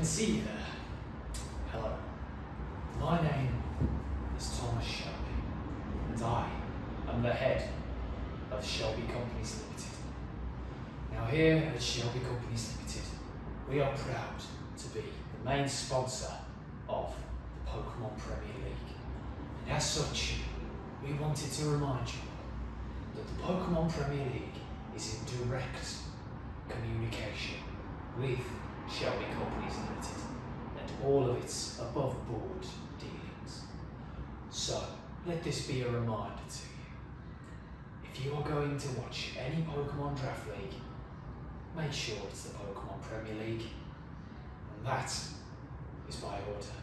can see you there. Hello. My name is Thomas Shelby, and I am the head of Shelby Companies Limited. Now here at Shelby Companies Limited, we are proud to be the main sponsor of the Pokemon Premier League. And as such, we wanted to remind you that the Pokemon Premier League is in direct communication with Shelby Companies Limited and all of its above board dealings. So let this be a reminder to you. If you are going to watch any Pokemon Draft League, make sure it's the Pokemon Premier League, and that is by order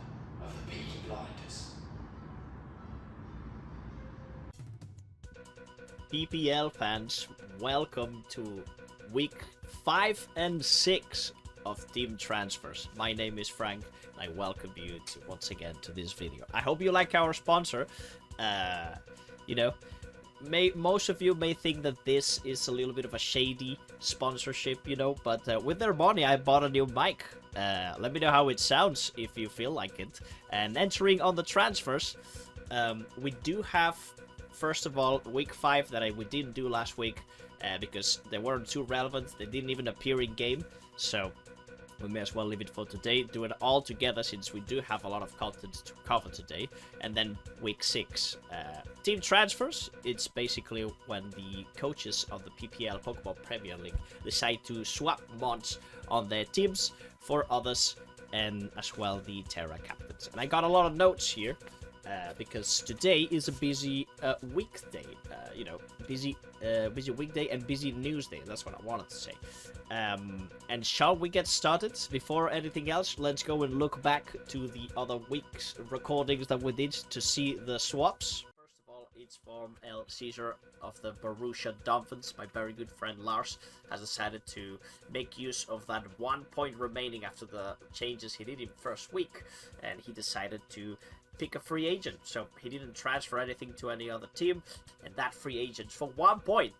of the Peaky Blinders. PPL fans, welcome to week 5 and 6 of team transfers. My name is Frank, and I welcome you once again to this video. I hope you like our sponsor. Most of you may think that this is a little bit of a shady sponsorship, but with their money I bought a new mic. Let me know how it sounds if you feel like it. And entering on the transfers, we do have, first of all, week 5 that we didn't do last week because they weren't too relevant. They didn't even appear in game, so we may as well leave it for today. Do it all together since we do have a lot of content to cover today. And then week 6, team transfers. It's basically when the coaches of the PPL Pokemon Premier League decide to swap mods on their teams for others, and as well the Terra captains. And I got a lot of notes here. Because today is a busy weekday, busy weekday and busy news day. That's what I wanted to say. And shall we get started? Before anything else, let's go and look back to the other week's recordings that we did to see the swaps. First of all, it's from ellysux of the Borussia Dolphins. My very good friend Lars has decided to make use of that 1 point remaining after the changes he did in first week, and he decided to pick a free agent. So he didn't transfer anything to any other team, and that free agent for 1 point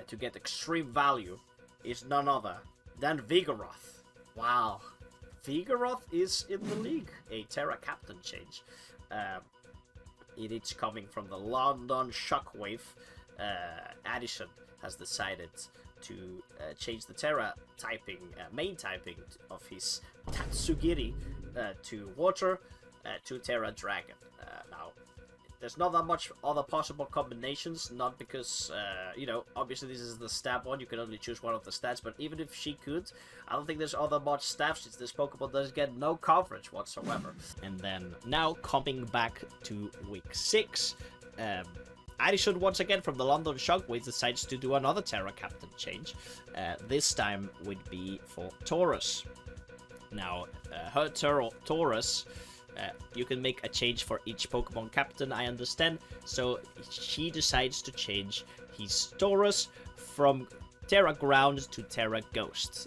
to get extreme value is none other than Vigoroth. Wow, Vigoroth is in the league. A Terra captain change. It's coming from the London Shockwave. Addison has decided to change the Terra typing, main typing of his Tatsugiri to water. To Terra Dragon. Now, there's not that much other possible combinations, not because, obviously this is the stab one, you can only choose one of the stats, but even if she could, I don't think there's other much stabs since this Pokemon does get no coverage whatsoever. And then, now coming back to week 6, Addison once again from the London Shockwave decides to do another Terra Captain change. This time would be for Taurus. Now, her Taurus, you can make a change for each Pokemon captain, I understand. So she decides to change his Taurus from Terra Ground to Terra Ghost.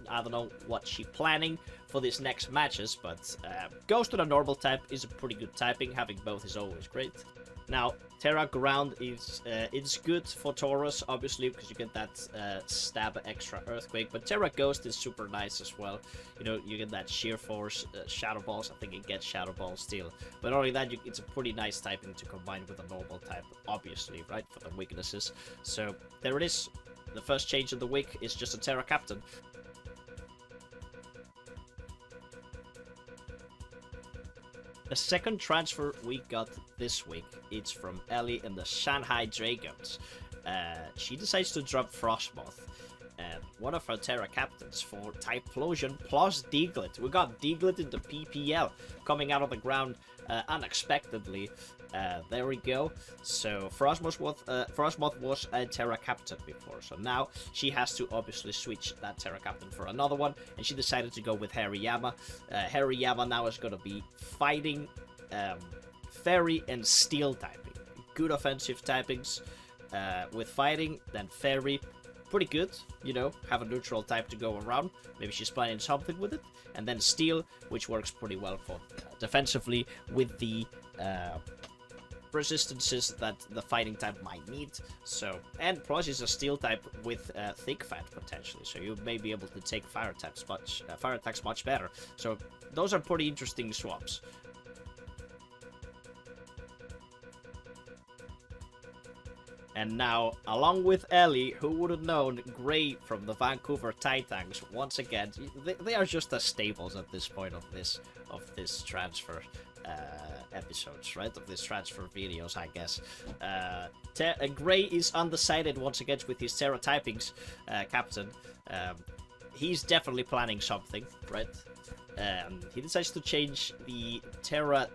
I don't know what she's planning for these next matches, but Ghost with a normal type is a pretty good typing. Having both is always great. Now, Terra Ground is it's good for Taurus, obviously, because you get that stab extra Earthquake, but Terra Ghost is super nice as well. You get that Sheer Force, Shadow Balls. I think it gets Shadow Balls still. But not only that, it's a pretty nice typing to combine with a normal type, obviously, right, for the weaknesses. So, there it is. The first change of the week is just a Terra Captain. The second transfer we got this week, it's from Ellie and the Shanghai Dragons. She decides to drop Frostmoth and one of her Terra captains for Typhlosion plus Diglett. We got Diglett in the PPL coming out of the ground unexpectedly. There we go. So Frostmoth was a Terra captain before, so now she has to obviously switch that Terra captain for another one, and she decided to go with Hariyama. Hariyama now is going to be fighting, Fairy and Steel typing. Good offensive typings with fighting, then Fairy. Pretty good, have a neutral type to go around. Maybe she's planning something with it. And then Steel, which works pretty well for defensively with the resistances that the fighting type might need. So, and plus is a steel type with thick fat potentially, so you may be able to take fire attacks much better. So those are pretty interesting swaps. And now, along with Ellie, who would have known Grey from the Vancouver Titans, once again, they are just as staples at this point of this transfer episodes, right? Of this transfer videos, I guess. Grey is undecided once again with his Terra typings, captain. He's definitely planning something, right? He decides to change the Terra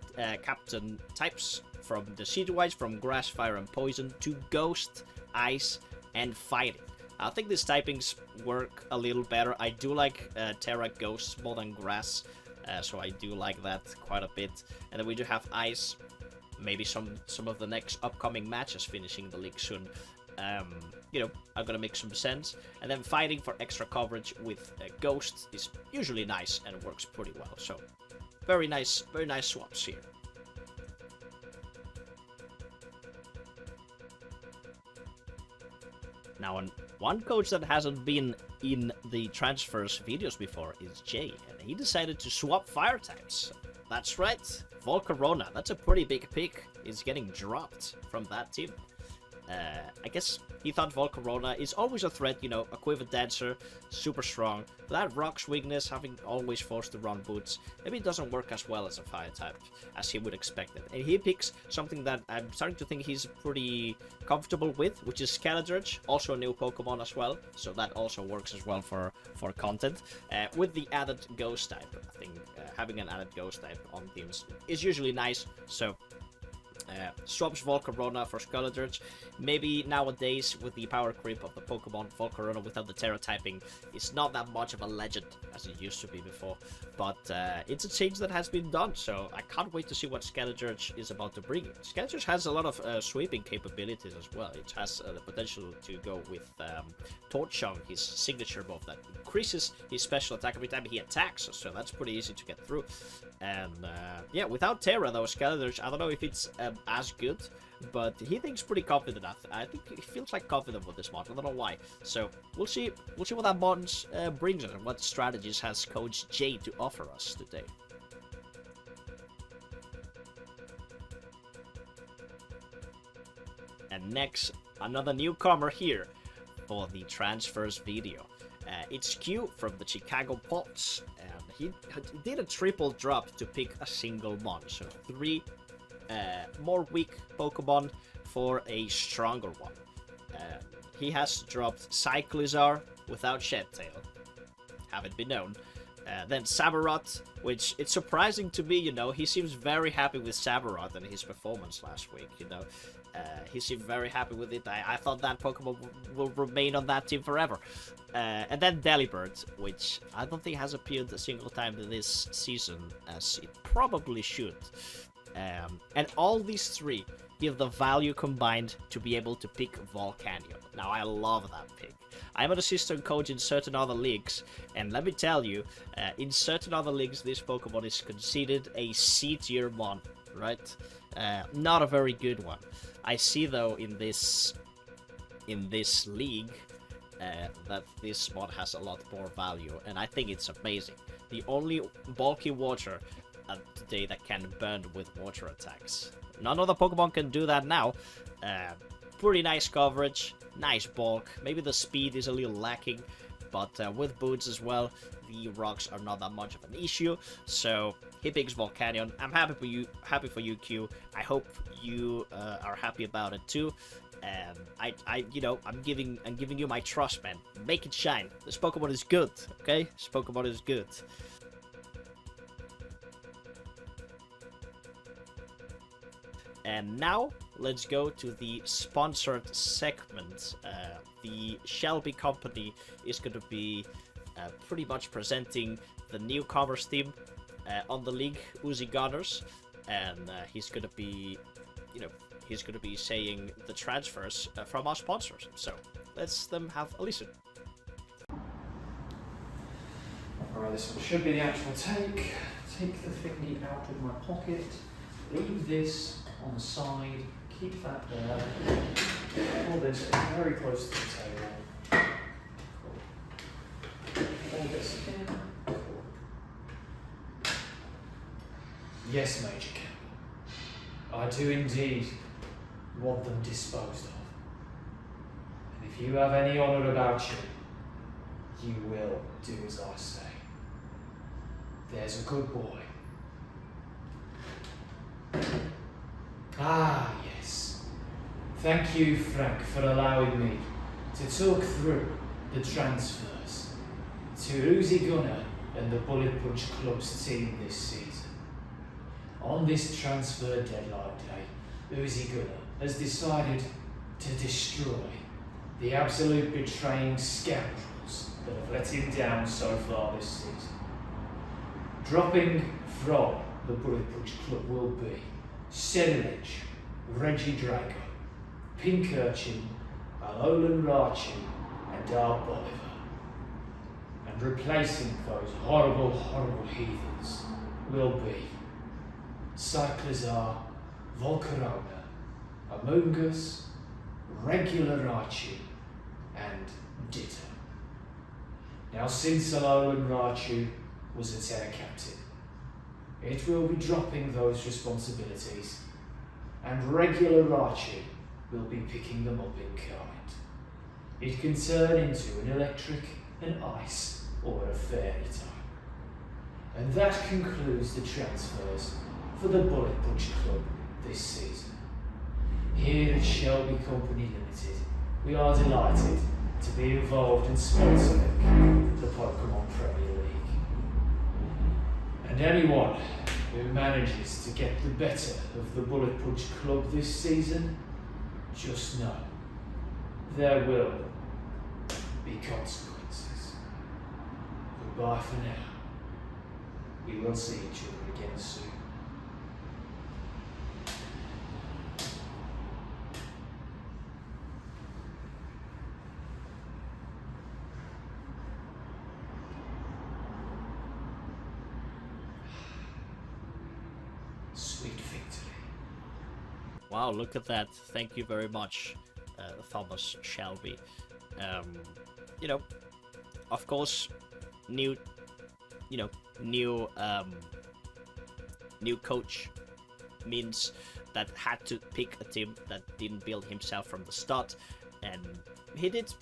captain types from the siege-wise from grass, fire, and poison to ghost, ice, and fighting. I think these typings work a little better. I do like Terra ghosts more than grass, so I do like that quite a bit. And then we do have ice, maybe some of the next upcoming matches finishing the league soon. You know, are gonna make some sense. And then fighting for extra coverage with ghost is usually nice and works pretty well. So very nice swaps here. Now, one coach that hasn't been in the transfers videos before is Jay, and he decided to swap fire types. That's right, Volcarona. That's a pretty big pick. Is getting dropped from that team. I guess he thought Volcarona is always a threat, you know, a quiver dancer, super strong. But that rock's weakness, having always forced to run boots, maybe it doesn't work as well as a fire type as he would expect it. And he picks something that I'm starting to think he's pretty comfortable with, which is Skelledurge, also a new Pokemon as well. So that also works as well for content. With the added ghost type, I think having an added ghost type on teams is usually nice. So swaps Volcarona for Skelledurge. Maybe nowadays with the power creep of the Pokemon, Volcarona without the Terra typing is not that much of a legend as it used to be before. But it's a change that has been done, so I can't wait to see what Skelledurge is about to bring. Skelledurge has a lot of sweeping capabilities as well. It has the potential to go with Torchon, his signature move that increases his special attack every time he attacks, so that's pretty easy to get through. And yeah, without Terra though, Skelledurge, I don't know if it's as good, but he thinks pretty confident. I think he feels like confident with this mod. I don't know why. So we'll see what that mod brings us and what strategies has Coach Jay to offer us today. And next, another newcomer here for the transfers video. It's Q from the Chicago Paws, and he did a triple drop to pick a single mon, so 3 more weak Pokemon for a stronger one. He has dropped Cyclizar without Shed-Tail, haven't been known. Then Sabarot, which it's surprising to me, you know, he seems very happy with Sabarot and his performance last week, you know. He seemed very happy with it. I thought that Pokemon will remain on that team forever. And then Delibird, which I don't think has appeared a single time this season, as it probably should. And all these 3 give the value combined to be able to pick Volcanion. Now, I love that pick. I'm an assistant coach in certain other leagues, and let me tell you, in certain other leagues, this Pokemon is considered a C-tier mon, right? Not a very good one. I see though in this league that this mod has a lot more value, and I think it's amazing. The only bulky water today that can burn with water attacks. None other Pokemon can do that now. Pretty nice coverage, nice bulk. Maybe the speed is a little lacking, but with boots as well, the rocks are not that much of an issue. So he picks Volcanion. I'm happy for you, Q. I hope you are happy about it too. And I'm giving you my trust, man. Make it shine. This Pokemon is good, okay? This Pokemon is good. And now, let's go to the sponsored segment. The Shelby company is going to be pretty much presenting the newcomers team on the league, Uzi Gunners, and he's going to be, saying the transfers from our sponsors. So let's them have a listen. Alright, this one should be the actual take. Take the thingy out of my pocket. Leave this on the side. Keep that there. Hold this very close to the table. Hold this in. Yes, Major Campbell. I do indeed want them disposed of. And if you have any honour about you, you will do as I say. There's a good boy. Ah, yes. Thank you, Frank, for allowing me to talk through the transfers to Uzi Gunner and the Bullet Punch Club's team this season. On this transfer deadline day, Uzi Gunner has decided to destroy the absolute betraying scoundrels that have let him down so far this season. Dropping from the Bullet Punch Club will be Serenage, Reggie Drago, Pink Urchin, Alolan Rachu, and Dark Bolivar. And replacing those horrible, horrible heathens will be Cyclizar, Volcarona, Amoongus, Regular Raichu, and Ditto. Now, since Alolan Raichu was a tenor captain, it will be dropping those responsibilities, and Regular Raichu will be picking them up in kind. It can turn into an electric, an ice, or a fairy type. And that concludes the transfers for the Bullet Punch Club this season. Here at Shelby Company Limited, we are delighted to be involved in sponsoring the Pokemon Premier League. And anyone who manages to get the better of the Bullet Punch Club this season, just know there will be consequences. Goodbye for now. We will see each other again soon. Sweet victory. Wow, look at that. Thank you very much, Thomas Shelby. You know, of course, new coach means that had to pick a team that didn't build himself from the start, and he did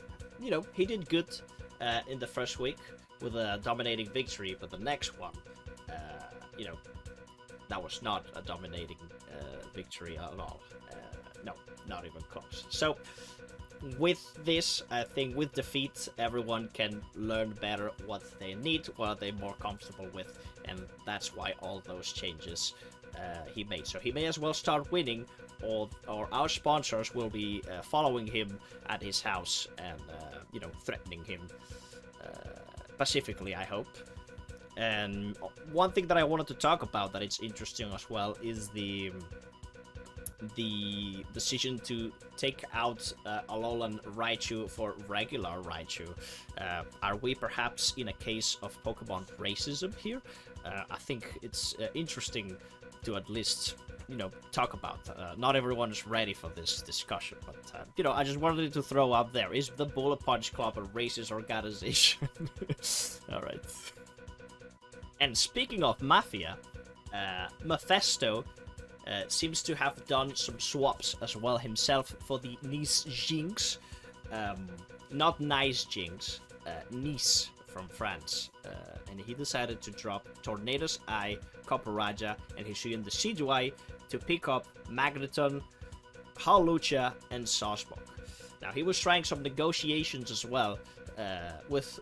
good in the first week with a dominating victory, but the next one, that was not a dominating victory at all. No, not even close. So with this, I think with defeat, everyone can learn better what they need, what are they more comfortable with, and that's why all those changes he made. So he may as well start winning, or our sponsors will be following him at his house and threatening him pacifically, I hope. And one thing that I wanted to talk about that it's interesting as well is the decision to take out Alolan Raichu for regular Raichu. Are we perhaps in a case of Pokemon racism here? I think it's interesting to at least talk about. Not everyone is ready for this discussion, but I just wanted to throw out there: is the Bullet Punch Club a racist organization? All right. And speaking of mafia, Mefesto seems to have done some swaps as well himself for the niece Jinx. Not nice Jinx, niece from France. And he decided to drop Tornado's Eye, Copperajah, and Hisuian the Decidueye to pick up Magneton, Hawlucha, and Sawsbuck. Now, he was trying some negotiations as well with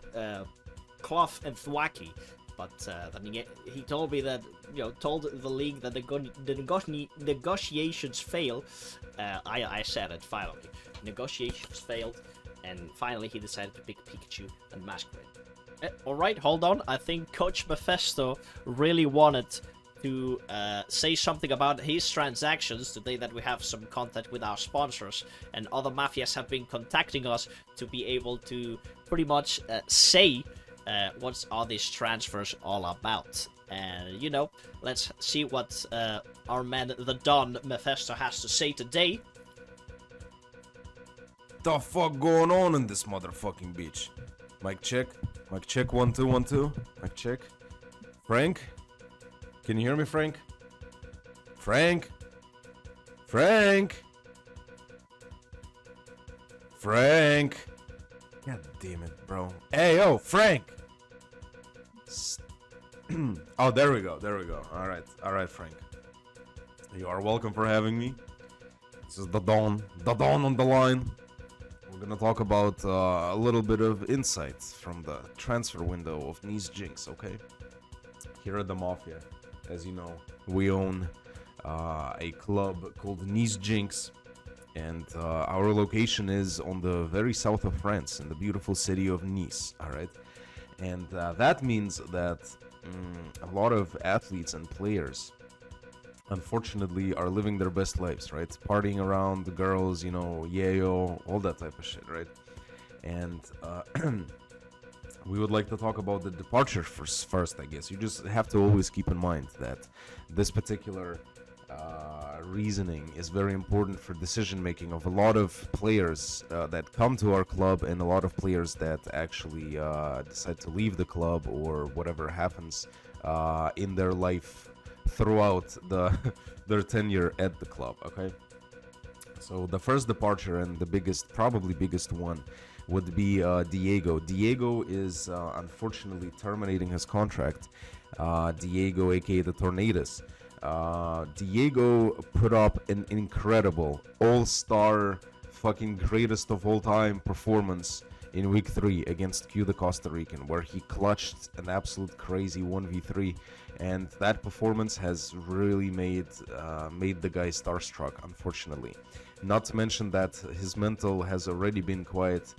Clough and Thwacky. But then he told me that, told the league that the negotiations failed. I said it finally. Negotiations failed, and finally he decided to pick Pikachu and Masquerade. Alright, hold on. I think Coach Mefesto really wanted to say something about his transactions today, that we have some contact with our sponsors, and other mafias have been contacting us to be able to pretty much say what are these transfers all about. And, you know, let's see what our man, the Don Mefesto, has to say today. The fuck going on in this motherfucking beach? Mic check. Mic check. 1 2 1 2. Mic check. Frank? Can you hear me, Frank? Frank? Frank? Frank? God damn it, bro. Hey, yo, Frank! Oh, there we go. There we go. Alright, Frank. You are welcome for having me. This is the Don on the line. We're gonna talk about a little bit of insights from the transfer window of Jinx, okay? Here at the Mafia, as you know, we own a club called Jinx, and our location is on the very south of France, in the beautiful city of Nice, alright? And that means that a lot of athletes and players, unfortunately, are living their best lives, right? Partying around, the girls, you know, yayo, all that type of shit, right? And we would like to talk about the departure first, I guess. You just have to always keep in mind that this particular reasoning is very important for decision making of a lot of players that come to our club, and a lot of players that actually decide to leave the club, or whatever happens in their life throughout their tenure at the club, okay? So the first departure, and the probably biggest one, would be Diego. Diego is unfortunately terminating his contract. Diego, aka the Tornadoes. Diego put up an incredible all-star fucking greatest of all time performance in week 3 against QtheCostaRican, where he clutched an absolute crazy 1v3, and that performance has really made the guy starstruck, unfortunately. Not to mention that his mental has already been quite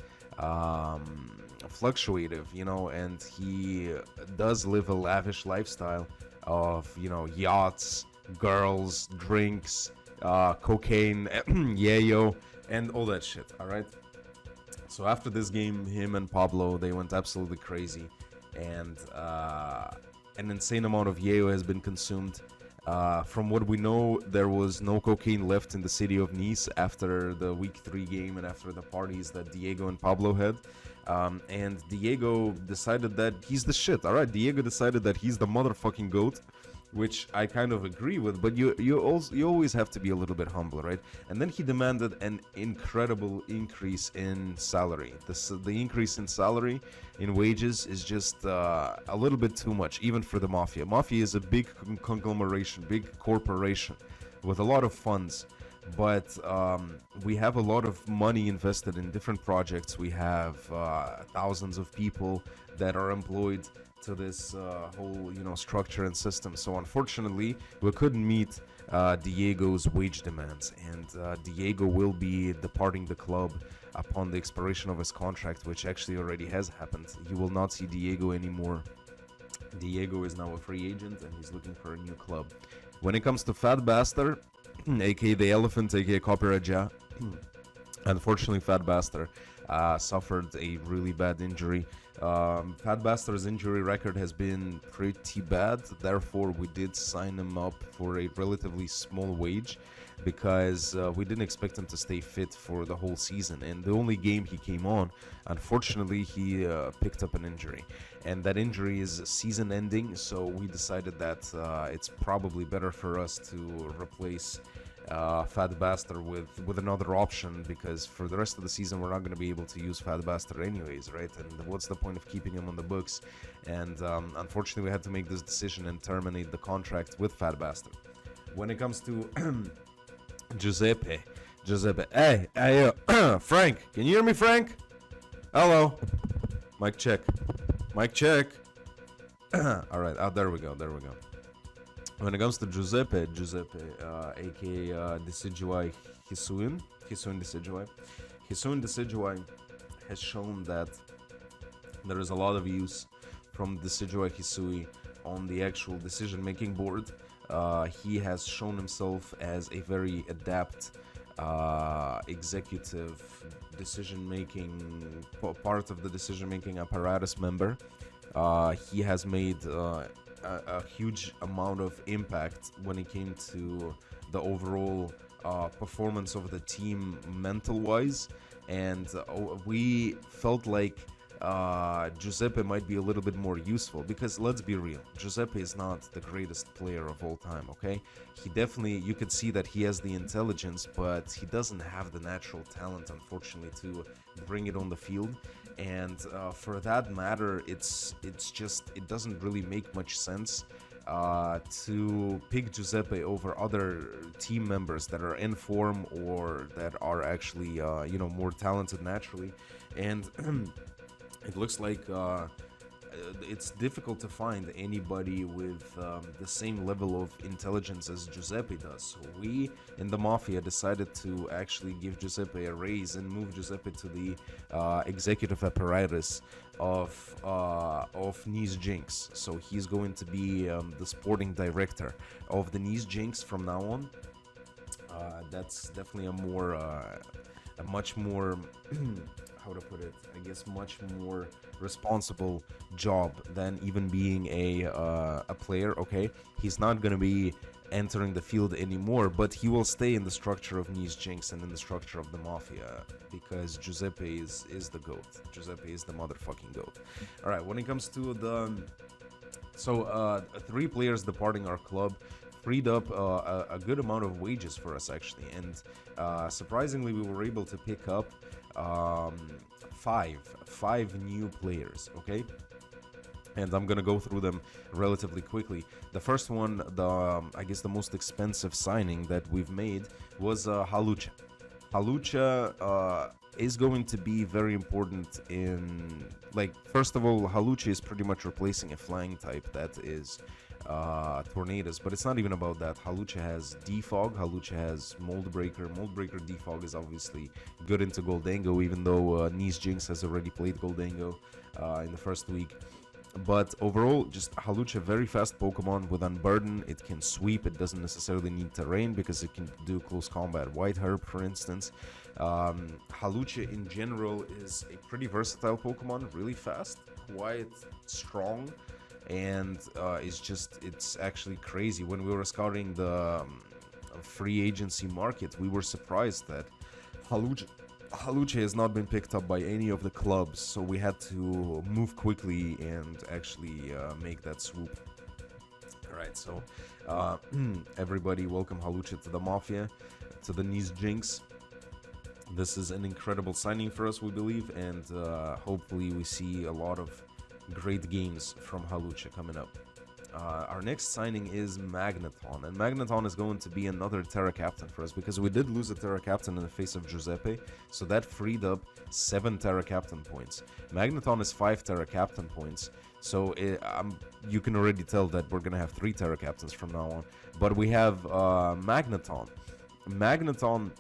fluctuative, you know, and he does live a lavish lifestyle of, you know, yachts, girls, drinks, cocaine, yayo, and all that shit, alright? So after this game, him and Pablo, they went absolutely crazy, and an insane amount of yayo has been consumed. From what we know, there was no cocaine left in the city of Nice after the week 3 game and after the parties that Diego and Pablo had. And Diego decided that he's the shit. Alright, Diego decided that he's the motherfucking GOAT, which I kind of agree with, but you always have to be a little bit humble, right? And then he demanded an incredible increase in salary. The increase in salary, in wages, is just a little bit too much, even for the Mafia. Mafia is a big conglomeration, big corporation with a lot of funds, but we have a lot of money invested in different projects. We have thousands of people that are employed to this whole, you know, structure and system. So unfortunately, we couldn't meet Diego's wage demands, and Diego will be departing the club upon the expiration of his contract, which actually already has happened. You will not see Diego anymore. Diego is now a free agent, and he's looking for a new club. When it comes to Fat Bastard, aka the Elephant, aka cameos, unfortunately, Fat Bastard suffered a really bad injury. Fat Bastard's injury record has been pretty bad, therefore we did sign him up for a relatively small wage, because we didn't expect him to stay fit for the whole season, and the only game he came on, unfortunately, he picked up an injury, and that injury is season ending, so we decided that it's probably better for us to replace Fat Bastard with another option, because for the rest of the season we're not going to be able to use Fat Bastard anyways, right? And what's the point of keeping him on the books? And unfortunately we had to make this decision and terminate the contract with Fat Bastard. When it comes to Giuseppe, hey, Frank, can you hear me, Frank? Hello, mic check. All right, there we go. When it comes to Giuseppe, aka Decidueye Hisuin Decidueye has shown that there is a lot of use from Decidueye Hisui on the actual decision-making board. He has shown himself as a very adept executive decision-making, part of the decision-making apparatus member. He has made a huge amount of impact when it came to the overall performance of the team mental-wise, and we felt like Giuseppe might be a little bit more useful, because let's be real, Giuseppe is not the greatest player of all time, okay? He definitely, you could see that he has the intelligence, but he doesn't have the natural talent, unfortunately, to bring it on the field. And for that matter, it's just, it doesn't really make much sense to pick Giuseppe over other team members that are in form or that are actually, you know, more talented naturally. And it looks like it's difficult to find anybody with the same level of intelligence as Giuseppe does. So we in the Mafia decided to actually give Giuseppe a raise and move Giuseppe to the executive apparatus of Jinx. So he's going to be the sporting director of the Jinx from now on. That's definitely a much more how to put it, I guess, much more responsible job than even being a player. Okay, he's not gonna be entering the field anymore, but he will stay in the structure of Jinx and in the structure of the Mafia, because Giuseppe is the GOAT. Giuseppe is the motherfucking GOAT. All right, when it comes to the 3 players departing our club freed up a good amount of wages for us, actually, and surprisingly we were able to pick up 5 new players, okay? And I'm gonna go through them relatively quickly. The first one, I guess the most expensive signing that we've made was Halucha. Halucha is going to be very important in, like, first of all, Halucha is pretty much replacing a flying type that is Tornadoes, but it's not even about that. Halucha has Defog, Halucha has Moldbreaker. Moldbreaker Defog is obviously good into Goldango, even though Jinx has already played Goldango in the first week. But overall, just Halucha, very fast Pokemon with Unburden. It can sweep, it doesn't necessarily need terrain because it can do close combat. White Herb, for instance. Halucha in general is a pretty versatile Pokemon, really fast, quite strong, and it's actually crazy. When we were scouting the free agency market, we were surprised that Halucha has not been picked up by any of the clubs, so we had to move quickly and actually make that swoop. Alright, so everybody, welcome Halucha to the Mafia, to the Jinx. This is an incredible signing for us, we believe, and hopefully we see a lot of great games from Halucha coming up. Our next signing is Magneton, and Magneton is going to be another Terra Captain for us, because we did lose a Terra Captain in the face of Giuseppe, so that freed up 7 Terra Captain points. Magneton is 5 Terra Captain points, so you can already tell that we're gonna have 3 Terra Captains from now on. But we have Magneton. Magneton,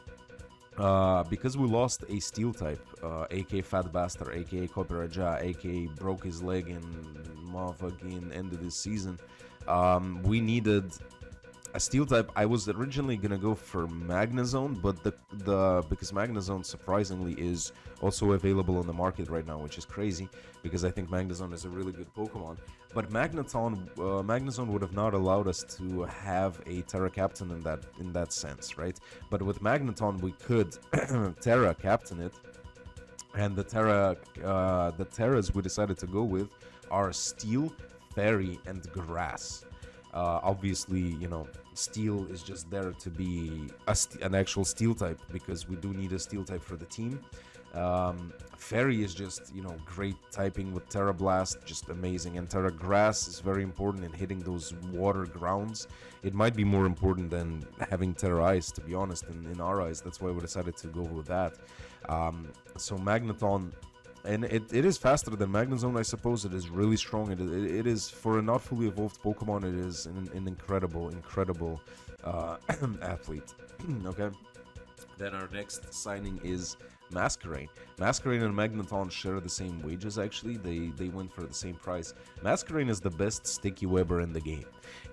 because we lost a steel type, aka Fat Bastard, aka Kopiraja, aka broke his leg and motherfucking ended this season, we needed a steel type. I was originally gonna go for Magnezone, but because Magnezone surprisingly is also available on the market right now, which is crazy because I think Magnezone is a really good Pokemon. But Magnezone would have not allowed us to have a Terra Captain in that sense, right? But with Magneton we could Terra Captain it, and the Terras we decided to go with are Steel, Fairy, and Grass. Obviously, you know, Steel is just there to be an actual Steel type, because we do need a Steel type for the team. Fairy is just, you know, great typing with Terra Blast, just amazing. And Terra Grass is very important in hitting those water grounds. It might be more important than having Terra Ice, to be honest, in our eyes. That's why we decided to go with that. So Magneton, and it is faster than Magnezone, I suppose. It is really strong. It is, for a not fully evolved Pokemon, it is an incredible athlete. Okay. Then our next signing is Masquerain. Masquerain and Magneton share the same wages, actually. They went for the same price. Masquerain is the best sticky webber in the game,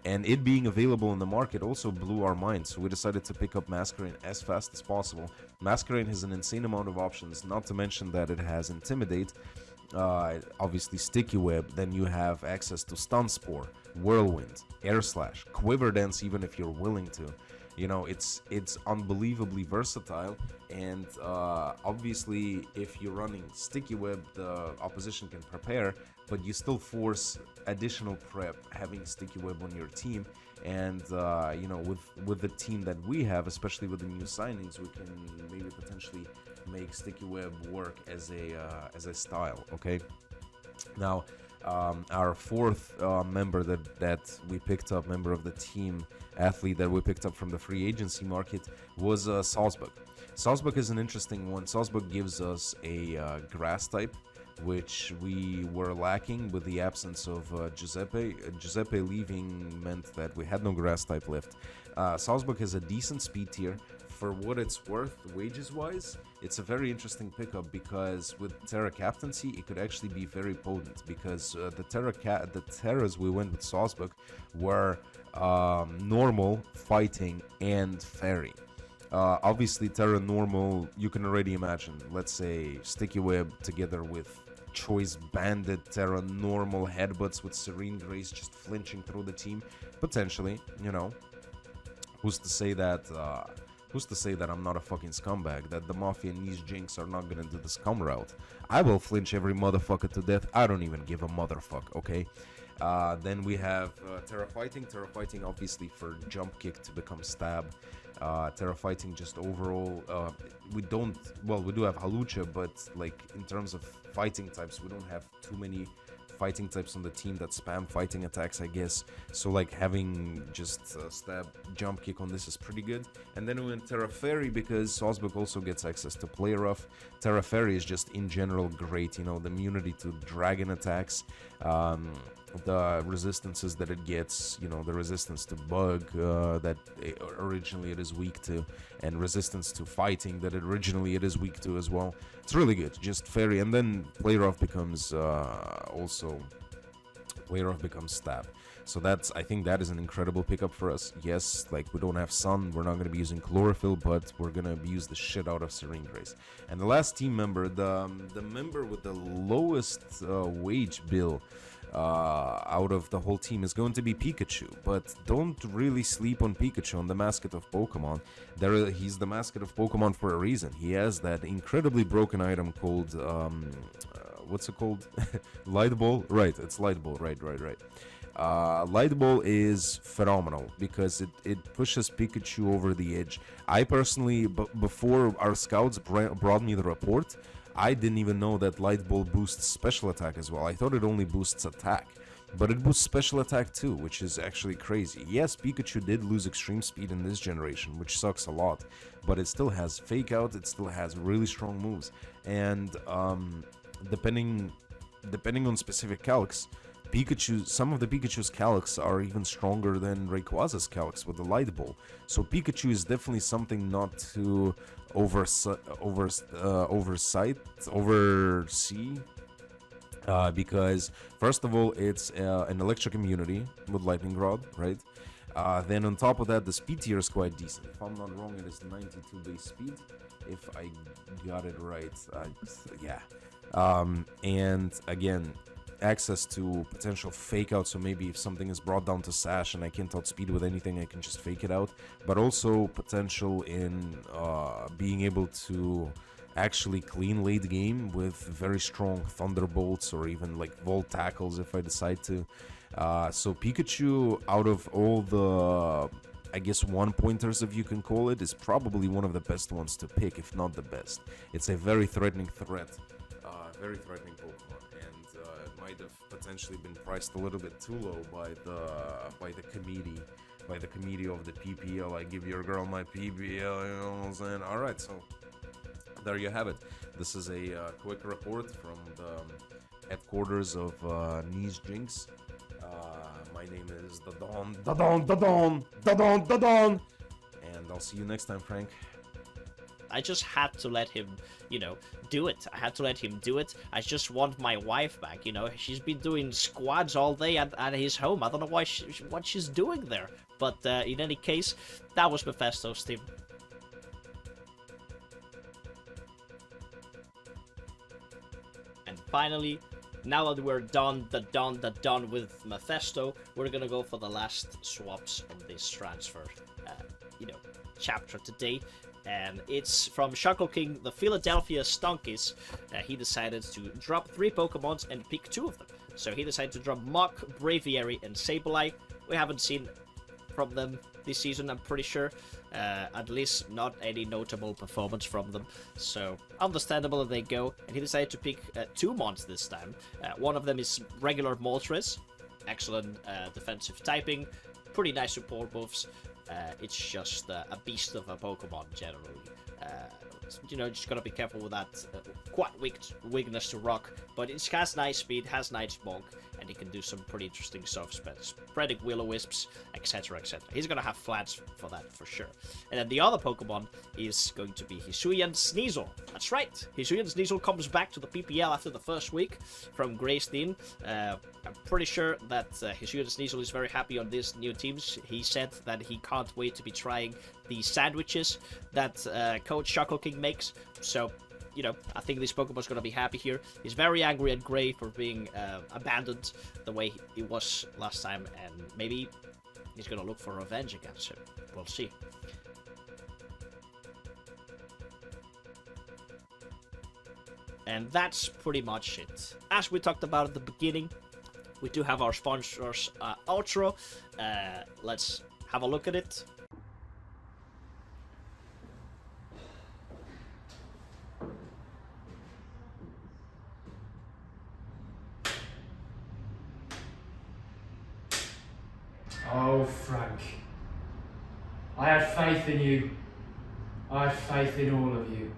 and it being available in the market also blew our minds, so we decided to pick up Masquerain as fast as possible. Masquerain has an insane amount of options, not to mention that it has Intimidate, obviously Sticky Web, then you have access to Stun Spore, Whirlwind, Air Slash, Quiver Dance, even if you're willing to. You know, it's unbelievably versatile, and obviously if you're running Sticky Web, the opposition can prepare, but you still force additional prep having Sticky Web on your team. And you know, with the team that we have, especially with the new signings, we can maybe potentially make Sticky Web work as a style. Okay, now our fourth member that we picked up, member of the team, athlete that we picked up from the free agency market, was Salzburg. Salzburg is an interesting one. Salzburg gives us a grass type, which we were lacking with the absence of Giuseppe. Giuseppe leaving meant that we had no grass type left. Salzburg has a decent speed tier. For what it's worth, wages-wise, it's a very interesting pickup, because with Terra Captaincy, it could actually be very potent, because the Terras we went with Salzburg were normal, fighting, and fairy. Obviously, Terra normal, you can already imagine, let's say, Sticky Web together with Choice Bandit, Terra normal headbutts with Serene Grace just flinching through the team. Potentially, you know, who's to say that I'm not a fucking scumbag, that the Mafia and Jinx are not gonna do the scum route. I will flinch every motherfucker to death. I don't even give a motherfuck, okay? Then we have Terra Fighting obviously for jump kick to become stab. Terra Fighting just overall, we do have Halucha, but like in terms of fighting types, we don't have too many fighting types on the team that spam fighting attacks, I guess. So like having just stab jump kick on this is pretty good. And then we went Terra Fairy, because Salzburg also gets access to Play Rough. Terra Fairy is just in general great, you know, the immunity to dragon attacks, the resistances that it gets, you know, the resistance to bug that originally it is weak to, and resistance to fighting that originally it is weak to as well. It's really good, just fairy. And then Play Rough becomes stab. So I think that is an incredible pickup for us. Yes, like we don't have sun, we're not going to be using chlorophyll, but we're going to use the shit out of Serene Grace. And the last team member, the member with the lowest wage bill out of the whole team, is going to be Pikachu. But don't really sleep on Pikachu, on the mascot of Pokemon. He's the mascot of Pokemon for a reason. He has that incredibly broken item called what's it called? Light Ball? Right, it's Light Ball. Right. Light Ball is phenomenal because it pushes Pikachu over the edge. I personally, before our scouts brought me the report, I didn't even know that Light Ball boosts special attack as well. I thought it only boosts attack, but it boosts special attack too, which is actually crazy. Yes, Pikachu did lose extreme speed in this generation, which sucks a lot, but it still has Fake Out, it still has really strong moves, and depending on specific calcs, some of the Pikachu's calcs are even stronger than Rayquaza's calcs with the Light Ball. So Pikachu is definitely something not to oversee, because first of all, it's an electric immunity with Lightning Rod, right? Then on top of that, the speed tier is quite decent. If I'm not wrong, it is 92 base speed, if I got it right. Yeah. And again, access to potential fake out, so maybe if something is brought down to Sash and I can't outspeed with anything, I can just fake it out, but also potential in being able to actually clean late game with very strong Thunderbolts or even like Volt Tackles if I decide to. So Pikachu, out of all the, I guess, one-pointers, if you can call it, is probably one of the best ones to pick, if not the best. It's a very threatening Pokemon, and it might have potentially been priced a little bit too low by the committee of the PPL. I give your girl my PPL, you know what I'm saying? All right, so there you have it. This is a quick report from the headquarters of Jinx. My name is the Don, and I'll see you next time, Frank. I just had to let him, do it. I had to let him do it. I just want my wife back, She's been doing squads all day at his home. I don't know what she's doing there. But in any case, that was Mefesto's team. And finally, now that we're done with Mefesto, we're gonna go for the last swaps on this transfer, chapter today. And it's from Shuckle King, the Philadelphia Stunkies. He decided to drop 3 Pokemons and pick 2 of them. So he decided to drop Mach, Braviary, and Sableye. We haven't seen from them this season, I'm pretty sure. At least not any notable performance from them. So understandable that they go. And he decided to pick 2 mons this time. One of them is regular Moltres. Excellent defensive typing. Pretty nice support moves. It's just a beast of a Pokemon generally. Just gotta be careful with that. Quite weakness to rock, but it has nice speed, has nice bulk, and it can do some pretty interesting soft spells. Spreading Will-O-Wisps, etc, etc. He's gonna have flats for that for sure. And then the other Pokemon is going to be Hisuian Sneasel. That's right, Hisuian Sneasel comes back to the PPL after the first week from Greysteen. I'm pretty sure that Hisuian Sneasel is very happy on these new teams. He said that he can't wait to be trying the sandwiches that Coach Shuckle King makes. So, I think this Pokemon's gonna be happy here. He's very angry at Grey for being abandoned the way he was last time, and maybe he's gonna look for revenge against him. We'll see. And that's pretty much it. As we talked about at the beginning, we do have our sponsors outro. Let's have a look at it. Oh, Frank. I had faith in you. I had faith in all of you.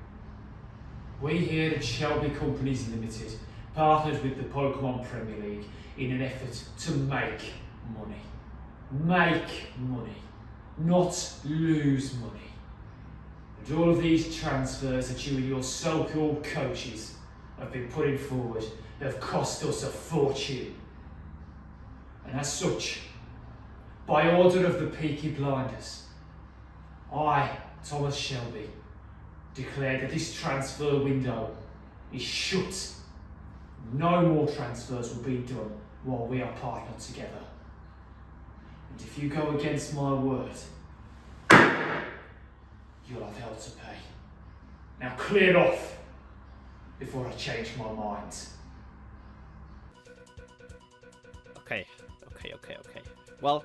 We here at Shelby Companies Limited partnered with the Pokemon Premier League in an effort to make money. Make money, not lose money. And all of these transfers that you and your so-called coaches have been putting forward have cost us a fortune. And as such, by order of the Peaky Blinders, I, Thomas Shelby, declare that this transfer window is shut. No more transfers will be done while we are partnered together. And if you go against my word, you'll have hell to pay. Now clear off before I change my mind. Okay. Well,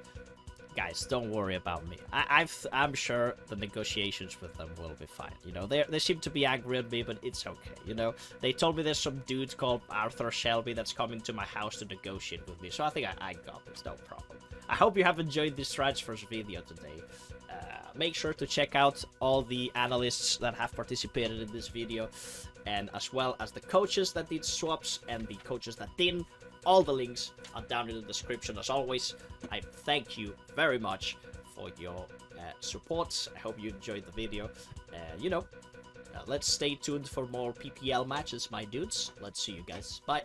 guys, don't worry about me. I'm sure the negotiations with them will be fine. They seem to be angry at me, but it's okay. They told me there's some dude called Arthur Shelby that's coming to my house to negotiate with me. So I think I got this, no problem. I hope you have enjoyed this transfers video today. Make sure to check out all the analysts that have participated in this video, and as well as the coaches that did swaps and the coaches that didn't. All the links are down in the description. As always, I thank you very much for your support. I hope you enjoyed the video. Let's stay tuned for more PPL matches, my dudes. Let's see you guys. Bye.